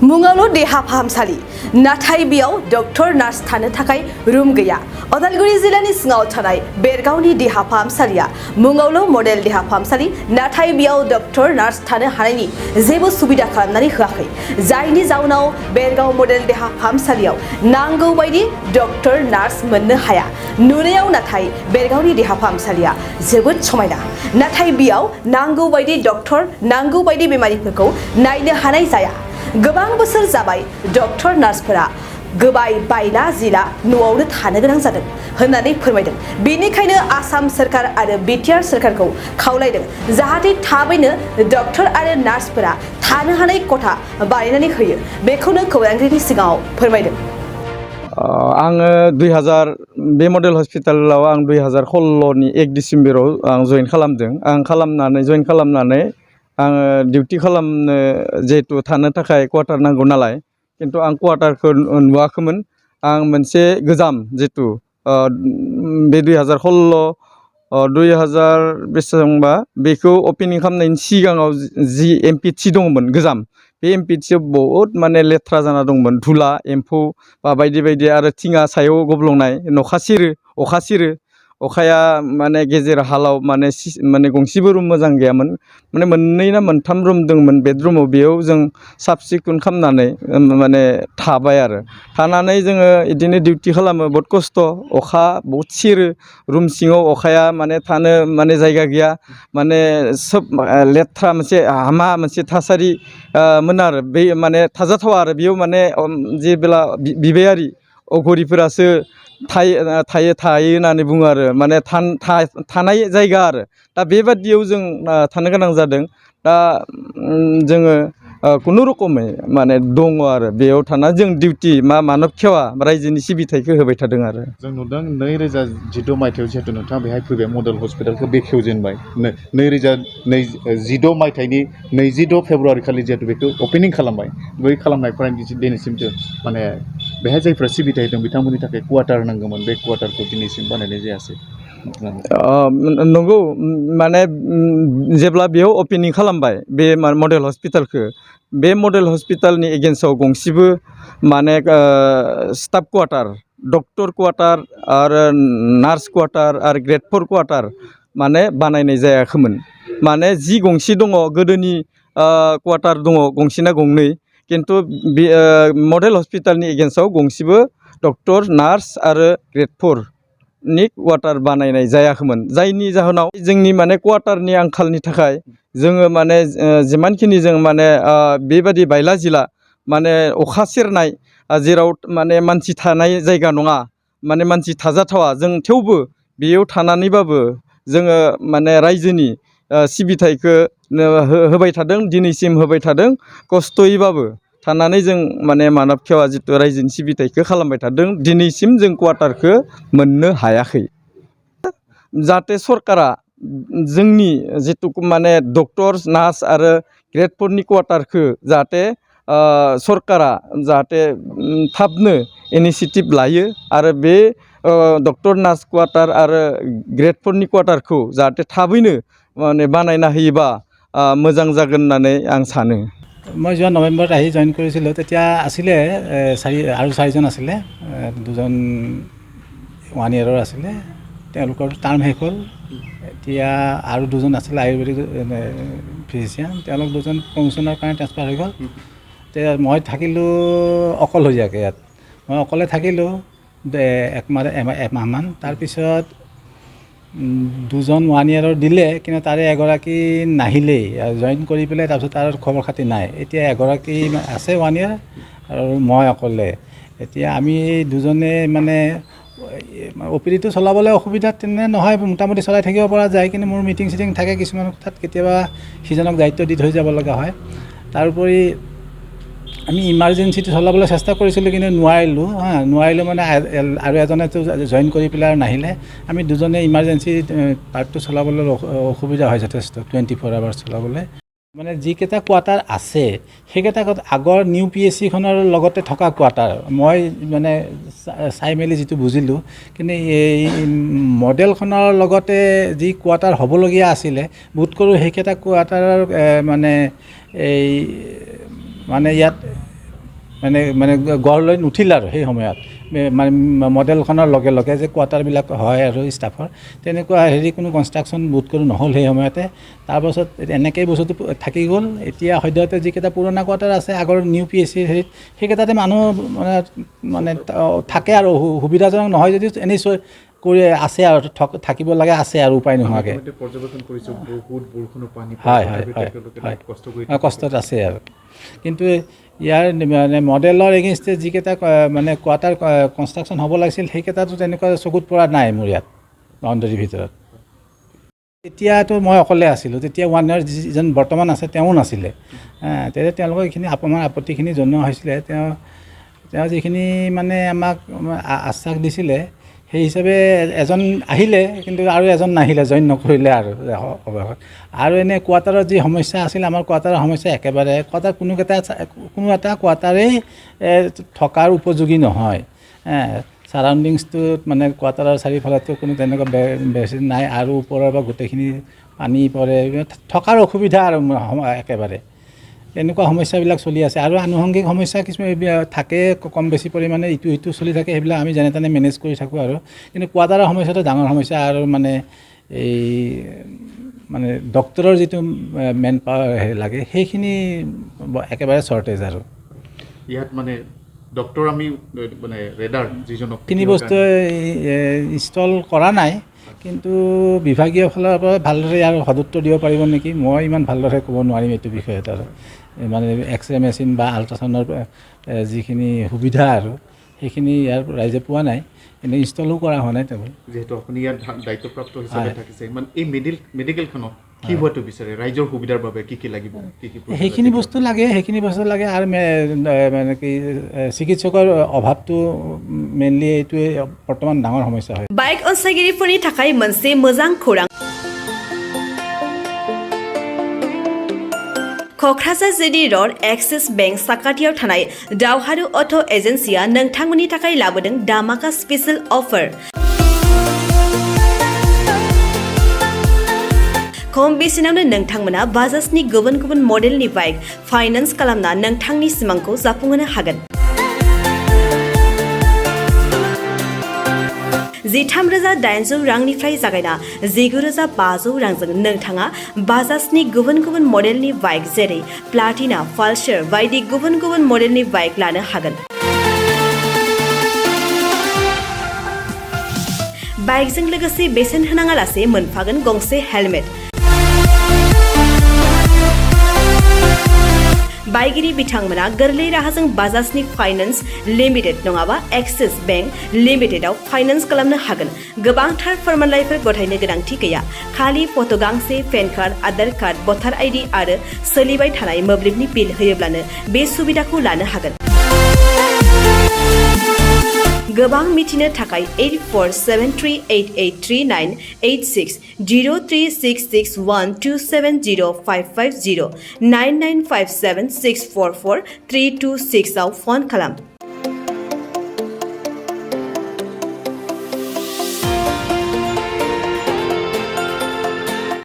मुंगावल' देहा फाहामसालि नाथाय बेयाव डक्टर नार्स थानो थाखाय रुम गैया। उदालगुरि जिल्लानि सिङाव थानाय बेरगावनि देहा फाहामसालिया मुंगावल' मडेल देहा फाहामसालि नाथाय बेयाव डक्टर नार्स थानो हानायनि जेबो सुबिदा खालामनानै होआखै। जायनि जाउनाव बेरगाव मडेल देहा फाहामसालियाव नांगौ बायदि डक्टर नार्स मोननो हाया। नुनायाव नाथाय बेरगावनि देहा फाहामसालिया जोबोद समायना, नाथाय बेयाव नांगौ बायदि डक्टर नांगौ बायदि बेमारिफोरखौ नायनो हानाय जाया। गोबां बोसोर जाबाय डक्टर नार्सफोरा गोबाय बायला जिला न'आवनो थानो गोनां जादों होननानै फोरमायदों। बेनिखायनो आसाम सरकार आरो बिटिआर सरकारखौ खावलायदों जाहाथे थाबैनो डक्टर आरो नार्सफोरा थानो हानाय खथा बानायनानै होयो। बेखौनो खौरांगिरिनि सिगाङाव फोरमायदों। आङो 2000 बे मडेल हस्पिटालाव आं 2016 नि 1 डिसेम्बराव आं जइन खालामदों। जइन खालामनानै आङो डिउटि खालामनो जेहेतु थानो थाखाय क्वार्टार नांगौ नालाय, किन्तु आं क्वार्टारखौ नुवाखैमोन। आं मोनसे गोजाम जितु बे 2016 बेसेबांबा बेखौ ओपनिं खालामनायनि सिगाङाव जि एमपिसि दङमोन गोजाम, बे एमपिसियाव बहुत माने लेथ्रा जाना दंमोन, धुला एम्फौ बा बायदि बायदि आरो थिङा सायाव गब्लंनाय, अखा सिरो अखाया माने गेजेर हालाव माने गंसेबो रुम मोजां गैयामोन। माने मोननै ना मोनथाम रुम दंमोन बेडरुमाव, बेयाव जों साब सिखुन खालामनानै माने थाबाय आरो थानानै जोङो इदिनो डिउटि खालामो। बहुत खस्थ', अखा बहुत सिरो, रुम सिङाव अखाया माने थानो माने जायगा गैया, माने सोब लेथ्रा मोनसे हामा मोनसे थासारि मोन आरो बे माने थाजाथावा आरो बेयाव माने जेब्ला बिबायारि अघरिफोरासो थायो होननानै बुङो आरो माने थानाय जायगा आरो दा बेबादियाव जों थानो गोनां जादों। दा जोङो खुनुरुखुमै माने दङ आरो बेयाव थाना जों डिउटि मानब खेवा रायजोनि सिबिथायखौ होबाय थादों आरो जों नुदों 2016 मायथाइयाव जिहेतु नोंथाङा बेहाय फैबाय मडेल हस्पिटालखौ बेखेवजेनबाय। 2016 मायथाइनि 22 फेब्रुवारि खालि जिहेतु बेखौ ओपनिं खालामबाय। बै खालामनायफ्राय दिनैसिमसो माने बेहाय जायफ्रा सिबिथाय दं बिथांमोननि थाखाय क्वार्टार नांगौमोन, बे क्वार्टारखौ दिनैसिम बानायनाय जायासै। नंगौ, माने जेब्ला बेयाव ओपनिं खालामबाय बे मडेल हस्पिटालखौ, बे मडेल हस्पिटालनि एगेन्स्टआव गंसेबो माने स्टाफ क्वार्टार, डक्टर क्वार्टार आरो नार्स क्वार्टार आरो ग्रेड 4 क्वार्टार माने बानायनाय जायाखैमोन। माने जि गंसे दङ गोदोनि क्वार्टार दङ गंसे ना गंनै, किन्तु बे मडेल हस्पिटालनि एगेन्स्टआव गंसेबो डक्टर नार्स आरो ग्रेड 4 नि क्वार्टार बानायनाय जायाखैमोन। जायनि जाहोनाव जोंनि माने क्वार्टारनि आंखालनि थाखाय जोङो माने जिमानखिनि जों माने बेबादि बायला जिला माने अखा सेरनाय जेराव माने मानसि थानाय जायगा नङा, माने मानसि थाजाथावा, जों थेवबो बेयाव थानानैबाबो जोङो माने रायजोनि सिबिथायखौ होबाय थादों, दिनैसिम होबाय थादों। खस्थ'यैबाबो थानानै जों माने मानब खेवा जितु रायजोनि सिबिथायखौ खालामबाय थादों। दिनैसिम जों क्वार्टारखौ मोननो हायाखै। जाहाथे सरकारा जोंनि जितु माने डक्टर नार्स आरो ग्रेड 4 नि क्वार्टारखौ जाहाथे सरकारा जाहाथे थाबनो इनिसियेटिभ लायो आरो बे डक्टर नार्स क्वार्टार आरो ग्रेड 4 नि क्वार्टारखौ जाहाथे थाबैनो माने बानायना होयोबा मोजां जागोन होननानै आं सानो। মই যোৱা নৱেম্বৰত আহি জইন কৰিছিলোঁ। তেতিয়া আছিলে আৰু চাৰিজন আছিলে, দুজন 1 year আছিলে, তেওঁলোকৰ টাৰ্ম শেষ হ'ল। এতিয়া আৰু দুজন আছিলে আয়ুৰ্বেদিক ফিজিচিয়ান, তেওঁলোক দুজন প্ৰমোশ্যনৰ কাৰণে ট্ৰেন্সফাৰ হৈ গ'ল। এতিয়া মই থাকিলোঁ অকলশৰীয়াকৈ ইয়াত। মই অকলে থাকিলোঁ এমাহমান। তাৰপিছত দুজন 1 year দিলে, কিন্তু তাৰে এগৰাকী নাহিলেই, জইন কৰি পেলাই তাৰপিছত তাৰ খবৰ খাতি নাই। এতিয়া এগৰাকী আছে 1 year আৰু মই অকলে। এতিয়া আমি দুজনে মানে অপিডিটো চলাবলৈ অসুবিধা তেনে নহয়, মোটামুটি চলাই থাকিব পৰা যায়। কিন্তু মোৰ মিটিং চিটিং থাকে কিছুমান কথাত, কেতিয়াবা সিজনক দায়িত্ব দি থৈ যাব লগা হয়। তাৰোপৰি আমি ইমাৰ্জেঞ্চিটো চলাবলৈ চেষ্টা কৰিছিলোঁ, কিন্তু নোৱাৰিলোঁ মানে আৰু এজনেতো জইন কৰি পেলাই আৰু নাহিলে। আমি দুজনে ইমাৰ্জেঞ্চি পাৰ্টটো চলাবলৈ অসুবিধা হয় যথেষ্ট, 24 hours চলাবলৈ। মানে যিকেইটা কোৱাৰ্টাৰ আছে সেইকেইটা আগৰ নিউ PHC-খনৰ লগতে থকা কোৱাৰ্টাৰ। মই মানে চাই মেলি যিটো বুজিলোঁ, কিন্তু এই মডেলখনৰ লগতে যি কোৱাৰ্টাৰ হ'বলগীয়া আছিলে, বোধ কৰোঁ সেইকেইটা কোৱাৰ্টাৰৰ মানে ইয়াত মানে গঢ় লৈ নুঠিল আৰু সেই সময়ত মানে মডেলখনৰ লগে লগে যে কোৱাৰ্টাৰবিলাক হয় আৰু ষ্টাফৰ তেনেকুৱা কোনো কনষ্ট্ৰাকশ্যন বোধ কৰোঁ নহ'ল সেই সময়তে। তাৰপাছত এনেকেই বস্তুটো থাকি গ'ল। এতিয়া সদ্যহতে যিকেইটা পুৰণা কোৱাৰ্টাৰ আছে আগৰ নিউ PSCৰ হেৰিত সেইকেইটাতে মানুহ মানে থাকে আৰু সুবিধাজনক নহয় যদিও এনেই কৰি আছে আৰু থাকিব লাগে আছে আৰু উপায় নোহোৱাকৈ। হয় হয় হয় কষ্টত আছে আৰু। কিন্তু ইয়াৰ মানে মডেলৰ এগেইনষ্টে যিকেইটা মানে কোৱাৰ্টাৰ কনষ্ট্ৰাকশ্যন হ'ব লাগিছিল সেইকেইটাতো তেনেকুৱা চকুত পৰা নাই মোৰ ইয়াত বাউণ্ডেৰীৰ ভিতৰত। তেতিয়াতো মই অকলে আছিলোঁ, তেতিয়া 1 ইয়াৰ যিজন বৰ্তমান আছে তেওঁ নাছিলে। তেতিয়া তেওঁলোকক এইখিনি আপোনাৰ আপত্তিখিনি জনোৱা হৈছিলে। তেওঁ যিখিনি মানে আমাক আশ্বাস দিছিলে সেই হিচাপে এজন আহিলে কিন্তু আৰু এজন নাহিলে, জইন নকৰিলে আৰু অৱশেষত। আৰু এনে কোৱাৰ্টাৰৰ যি সমস্যা আছিল আমাৰ কোৱাৰ্টাৰৰ সমস্যা একেবাৰে কোনো এটা কোৱাৰ্টাৰেই থকাৰ উপযোগী নহয়। ছাৰাউণ্ডিংছটোত মানে কোৱাৰ্টাৰৰ চাৰিওফালেতো কোনো তেনেকুৱা বেছি নাই আৰু ওপৰৰ পৰা গোটেইখিনি পানী পৰে, থকাৰ অসুবিধা আৰু একেবাৰে এনেকুৱা সমস্যাবিলাক চলি আছে। আৰু আনুষংগিক সমস্যা কিছুমান থাকে কম বেছি পৰিমাণে ইটো চলি থাকে, সেইবিলাক আমি যেনে তেনে মেনেজ কৰি থাকোঁ আৰু। কিন্তু কোৱাৰ্টাৰৰ সমস্যাটো ডাঙৰ সমস্যা আৰু মানে এই মানে ডক্তৰৰ যিটো মেন পাৱাৰ লাগে সেইখিনি একেবাৰে শ্বৰ্টেজ আৰু ইয়াত মানে ডক্তৰ আমি মানে ৰেডাৰ যিজনক এইখিনি বস্তু ইনষ্টল কৰা নাই, কিন্তু বিভাগীয় ফালৰ পৰা ভালদৰে আৰু সদুত্তৰ দিব পাৰিব নেকি, মই ইমান ভালদৰে ক'ব নোৱাৰিম এইটো বিষয়ত আৰু। মানে এক্সৰে মেচিন বা আল্ট্ৰাচাউণ্ডৰ যিখিনি সুবিধা আৰু সেইখিনি ইয়াৰ ৰাইজে পোৱা নাই, কিন্তু ইনষ্টলো কৰা হোৱা নাই। তেওঁ যিহেতু আপুনি ইয়াত দায়িত্বপ্ৰাপ্ত হিচাপে থাকিছে, ইমান এই মেডিকেলখনত কি হোৱাটো বিচাৰে ৰাইজৰ সুবিধাৰ বাবে কি লাগিব, সেইখিনি বস্তু লাগে আৰু মানে কি চিকিৎসকৰ অভাৱটো মেইনলি এইটোৱে বৰ্তমান ডাঙৰ সমস্যা হয়। बाइक अनसायगिरिफोरनि थाखाय मोनसे मोजां खौरां। Kokrajhar GD road axis bank साखाथियाव थानाय दावहारु अट' एजेन्सिया नोंथांमोननि थाखाय लाबोदों दामाका स्पेशल अफार। खम बेसेनावनो नोंथांमोना बाजाजनि गुबुन गुबुन मडेलनि बाइक फाइनान्स खालामना नोंथांनि सिमांखौ जाफुंहोनो हागोन। 13,800 रांनिफ्राय जागायना 19,500 रांजों नोंथाङा बाजाजनि गुबुन गुबुन मडेलनि बाइक जेरै प्लाटिना, पालसार बायदि गुबुन गुबुन मडेलनि बाइक लानो हागोन। बाइकजों लोगोसे बेसेन होनाङालासे मोनफागोन गंसे हेलमेट। बाइगिरि बिथांमोना गोरलै राहाजों बाजाजनि फाइनान्स लिमिटेड नङाबा एक्सिस बेंक लिमिटेडआव फाइनान्स खालामनो हागोन। गोबांथार फोरमानलाइफोर गथायनो गोनांथि गैया, खालि फट' गांसे, पेन कार्ड, आधार कार्ड, भटार आइडि आरो सोलिबाय थानाय मोब्लिबनि बिल होयोब्लानो बे सुबिदाखौ लानो हागोन। गोबां मिथिनो थाखाय 8473883986 03661270550 9957644326 आव फन खालाम।